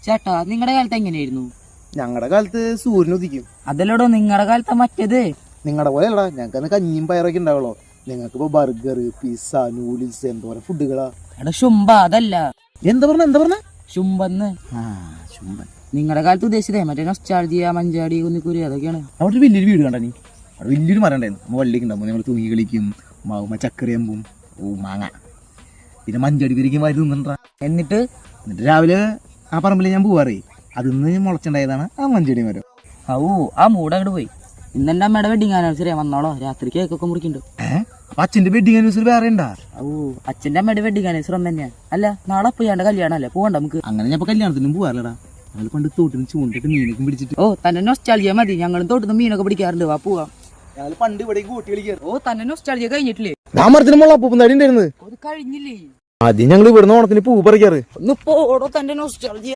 ചേട്ടാ നിങ്ങളുടെ കാലത്ത് എങ്ങനെയായിരുന്നു? ഞങ്ങളുടെ കാലത്ത് സൂര്യൻ ഉദിക്കും. അതല്ലടോ നിങ്ങളുടെ കാലത്ത് മറ്റേത്. നിങ്ങളുടെ പോലെ അല്ലടാ, ഞങ്ങൾക്ക് അന്ന് കഞ്ഞിയും പയറൊക്കെ ഉണ്ടാവുള്ളൂ. നിങ്ങൾക്ക് ഇപ്പൊ ബർഗർ, പിസ്സ, നൂഡിൽസ്, എന്തോരം ഫുഡുകളാ. എടാ ശുംഭ അതല്ല. എന്താ പറഞ്ഞ ശുംഭന്ന്. ചുമ്പൻ. നിങ്ങളുടെ കാലത്ത് ഉദ്ദേശിച്ചതേ മറ്റേ നൊസ്റ്റാൾജിയ, മഞ്ചാടി, കുന്നിക്കുരി അതൊക്കെയാണ്. അവിടെ ഒരു വലിയൊരു വീട് കണ്ട നീ? അവിടെ വലിയൊരു മരം ഉണ്ടായിരുന്നു. നമ്മൾ വള്ളിയൊക്കെ ഉണ്ടാവും. ഞങ്ങൾ തൂങ്ങി കളിക്കും, ചക്കരയമ്പും മാങ്ങ, പിന്നെ മഞ്ചടി പിരിക്കും വാരി തിന്നിട്ടാ. എന്നിട്ട് രാവിലെ ആ പറമ്പിൽ ഞാൻ പോവാറേ, അതിന്ന് മുളച്ചുണ്ടായതാണ് ആ മഞ്ചടി മരം. ആ മൂട് അങ്ങോട്ട് പോയി. ഇന്നെന്റെ അമ്മയുടെ വെഡിങ് ആനിവേഴ്സറി വന്നോളോ, രാത്രി കേക്കൊക്കെ മുറിക്കുന്നുണ്ട്. അപ്പൊ അച്ഛന്റെ വെഡിങ് ആനിവേഴ്സറി വേറെ ഉണ്ടാ? അച്ഛന്റെ അമ്മയുടെ വെഡിങ് ആനിവേഴ്സറി ഒന്ന് തന്നെയാ. അല്ല നാളെ പോയാണ്ട് കല്യാണം അല്ലേ, പോകണ്ട നമുക്ക്? അങ്ങനെ ഞാൻ കല്യാണത്തിനും പോവാറില്ലടാ. ഞങ്ങൾ പണ്ട് തോട്ടിന് ചൂണ്ടിട്ട് മീനൊക്കെ പിടിച്ചിട്ട്. തന്നെ നൊസ്റ്റാൾജിയ മതി, ഞങ്ങളും തോട്ടുന്ന മീനൊക്കെ പിടിക്കാറുണ്ട്. വാ പോവാം. ഞങ്ങൾ പണ്ട് ഇവിടെ കൂട്ടി കളിക്കാറ്. തന്നെ നൊസ്റ്റാൾജിയ കഴിഞ്ഞിട്ടില്ലേ? ഞാൻ മരത്തിന് മുളപ്പൂപ്പന്താടി ഉണ്ടായിരുന്നു. അത് കഴിഞ്ഞില്ലേ? ആദ്യം ഞങ്ങൾ ഇവിടുന്ന് ഓണത്തിന് പൂ പറിക്കാറ്. ഒന്ന് പോടോ തന്റെ നൊസ്റ്റാൾജിയ.